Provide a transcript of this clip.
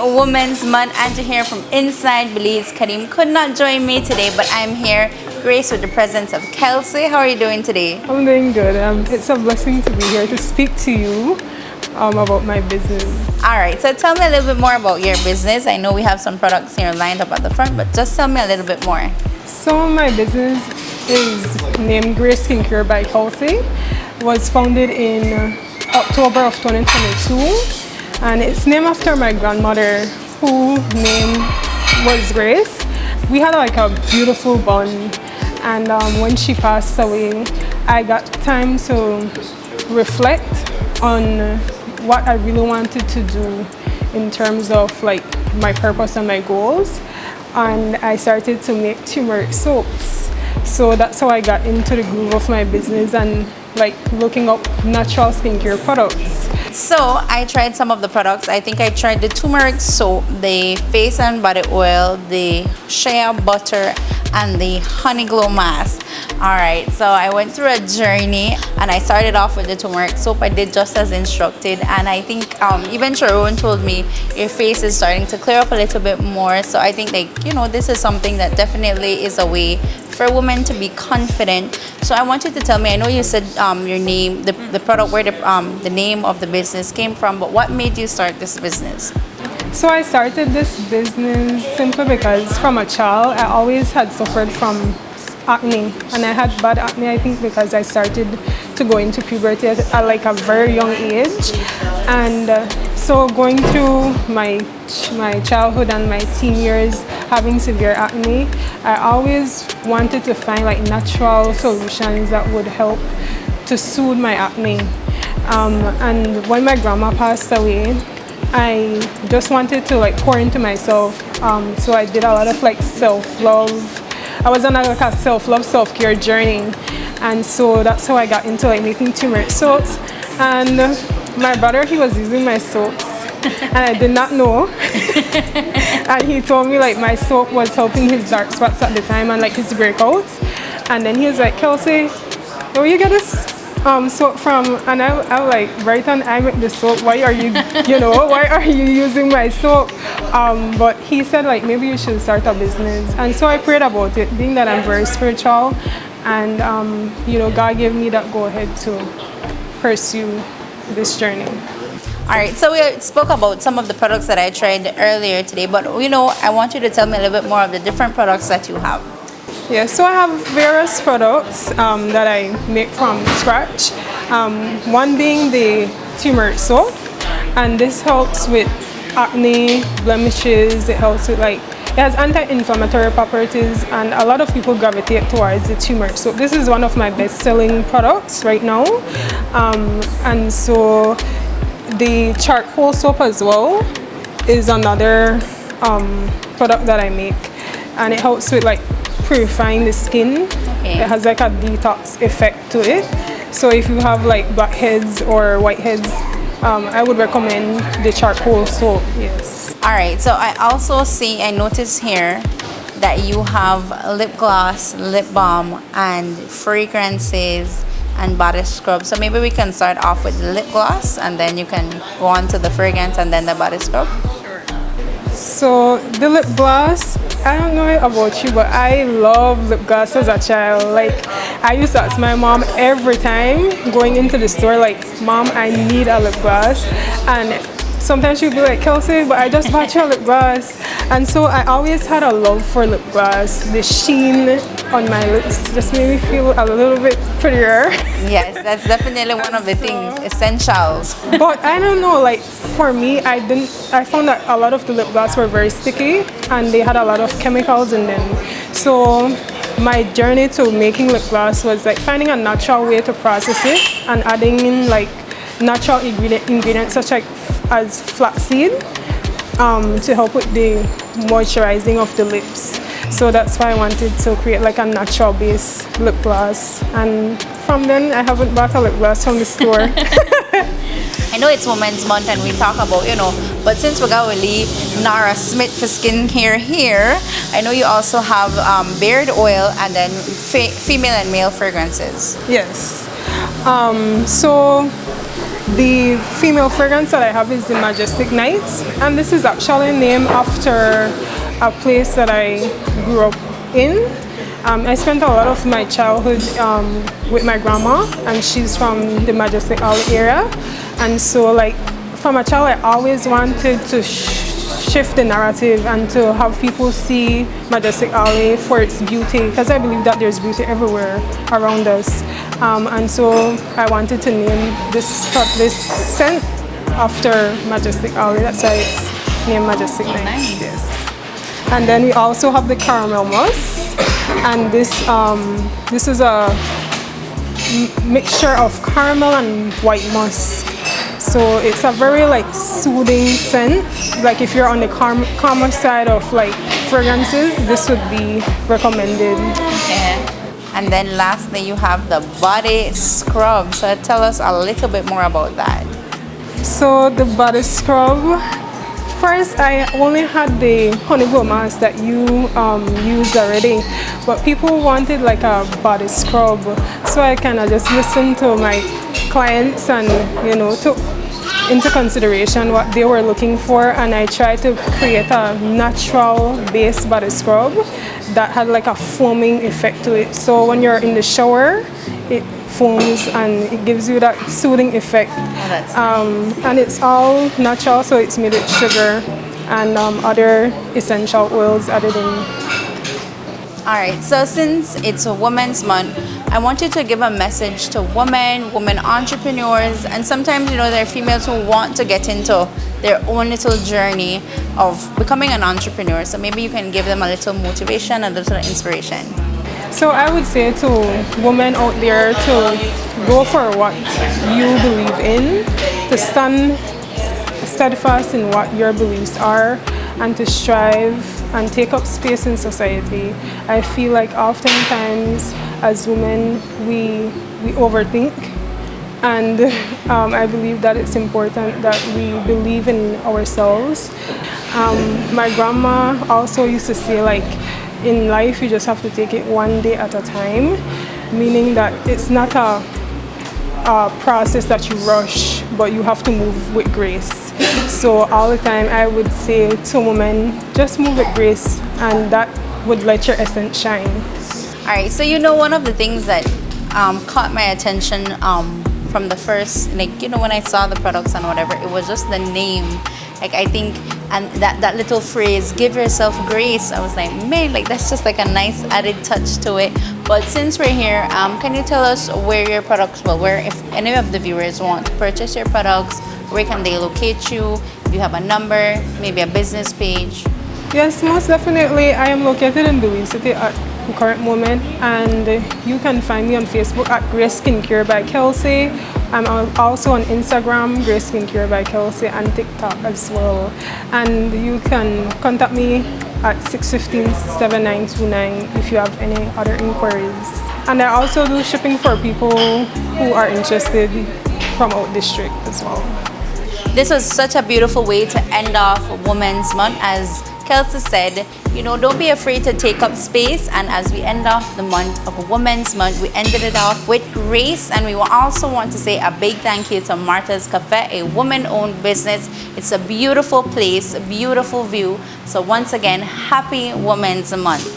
Women's Month. Angie here from inside Belize. Kadeem could not join me today, but I'm here, Grace, with the presence of Kelsey. How are you doing today? I'm doing good. It's a blessing to be here to speak to you about my business. All right, so tell me a little bit more about your business. I know we have some products here lined up at the front, but just tell me a little bit more. So my business is named Grace Skincare by Kelsey. It was founded in October of 2022. And it's named after my grandmother, whose name was Grace. We had like a beautiful bond, and when she passed away, I got time to reflect on what I really wanted to do in terms of like my purpose and my goals. And I started to make turmeric soaps. So that's how I got into the groove of my business and like looking up natural skincare products. So I tried some of the products. I think I tried the turmeric soap, the face and body oil, the shea butter, and the honey glow mask. All right, so I went through a journey, and I started off with the turmeric soap. I did just as instructed, and I think even Sherone told me your face is starting to clear up a little bit more. So I think, like, you know, this is something that definitely is a way for women to be confident. So I want you to tell me, I know you said your name, the product, where the name of the business came from, but what made you start this business? So I started this business simply because from a child, I always had suffered from acne, and I had bad acne, I think, because I started to go into puberty at like a very young age. And so going through my childhood and my teen years having severe acne, I always wanted to find like natural solutions that would help to soothe my acne. And when my grandma passed away, I just wanted to like pour into myself. So I did a lot of like self-love. I was on like a self-love, self-care journey. And so that's how I got into like making turmeric soaps. And my brother, he was using my soaps and I did not know. And he told me like my soap was helping his dark spots at the time and like his breakouts. And then he was like, Kelsey, where you get this soap from? And I'm like, right on, I make the soap. Why are you, why are you using my soap? But he said like, maybe you should start a business. And so I prayed about it, being that I'm very spiritual. And, God gave me that go ahead to pursue this journey. All right, so we spoke about some of the products that I tried earlier today, but I want you to tell me a little bit more of the different products that you have. Yeah, so I have various products that I make from scratch. One being the turmeric soap, and this helps with acne, blemishes. It helps with it has anti-inflammatory properties, and a lot of people gravitate towards the turmeric soap. This is one of my best-selling products right now. And so the charcoal soap as well is another product that I make, and it helps with like purifying the skin. Okay. It has like a detox effect to it. So if you have like blackheads or whiteheads, I would recommend the charcoal soap. Yes. All right, so I noticed here that you have lip gloss, lip balm, and fragrances and body scrub. So maybe we can start off with the lip gloss, and then you can go on to the fragrance and then the body scrub. So the lip gloss, I don't know about you, but I love lip gloss as a child. Like, I used to ask my mom every time going into the store, like, Mom, I need a lip gloss. And sometimes she'd be like, Kelsey, but I just bought you a lip gloss. And so I always had a love for lip gloss. The sheen on my lips just made me feel a little bit prettier. Yes, that's definitely one of the things, essentials. But I don't know, like for me, I found that a lot of the lip gloss were very sticky and they had a lot of chemicals in them. So my journey to making lip gloss was like finding a natural way to process it and adding in like natural ingredients such as flaxseed to help with the moisturizing of the lips. So that's why I wanted to create like a natural base lip gloss, and from then I haven't bought a lip gloss from the store. I know it's Women's Month and we talk about, but since we got really Nara Smith for skincare here, I know you also have beard oil and then female and male fragrances. Yes. So The female fragrance that I have is the Majestic Nights, and this is actually named after a place that I grew up in. I spent a lot of my childhood with my grandma, and she's from the Majestic Isle area. And so, like, from a child, I always wanted to shift the narrative and to have people see Majestic Isle for its beauty, because I believe that there's beauty everywhere around us. And so I wanted to name this scent after Majestic Isle. That's why it's named Majestic Nights. Nice. Yes. And then we also have the caramel musk, and this is a mixture of caramel and white musk. So it's a very like soothing scent. Like if you're on the calmer side of like fragrances, this would be recommended. Yeah. And then lastly, you have the body scrub. So tell us a little bit more about that. So the body scrub, first I only had the honey glow mask that you used already, but people wanted like a body scrub. So I kind of just listened to my clients and, you know, took into consideration what they were looking for, and I tried to create a natural base body scrub that had like a foaming effect to it. So when you're in the shower, it foams and it gives you that soothing effect. Oh, that's nice. And it's all natural, so it's made with sugar and other essential oils added in. All right, so since it's a Women's Month, I want you to give a message to women entrepreneurs, and sometimes, you know, there are females who want to get into their own little journey of becoming an entrepreneur. So maybe you can give them a little motivation, a little inspiration. So I would say to women out there to go for what you believe in, to stand steadfast in what your beliefs are, and to strive and take up space in society. I feel like oftentimes as women we overthink, and I believe that it's important that we believe in ourselves. My grandma also used to say, like, in life you just have to take it one day at a time, meaning that it's not a process that you rush, but you have to move with grace. So all the time I would say to women, just move with grace, and that would let your essence shine. All right, so you know, one of the things that caught my attention from the first, like, you know, when I saw the products and whatever, it was just the name. Like, I think, and that little phrase, give yourself grace, I was like, man, like, that's just like a nice added touch to it. But since we're here, can you tell us where your products, well, where, if any of the viewers want to purchase your products, where can they locate you? If you have a number, maybe a business page. Yes, most definitely. I am located in Belize City at the current moment, and you can find me on Facebook at Grace Skincare by Kelsey. I'm also on Instagram, Grace Skincare by Kelsey, and TikTok as well. And you can contact me at 615-7929 if you have any other inquiries. And I also do shipping for people who are interested from out district as well. This was such a beautiful way to end off Women's Month. As Kelsey said, you know, don't be afraid to take up space. And as we end off the month of Women's Month, we ended it off with grace. And we will also want to say a big thank you to Martha's Cafe, a woman-owned business. It's a beautiful place, a beautiful view. So once again, happy Women's Month.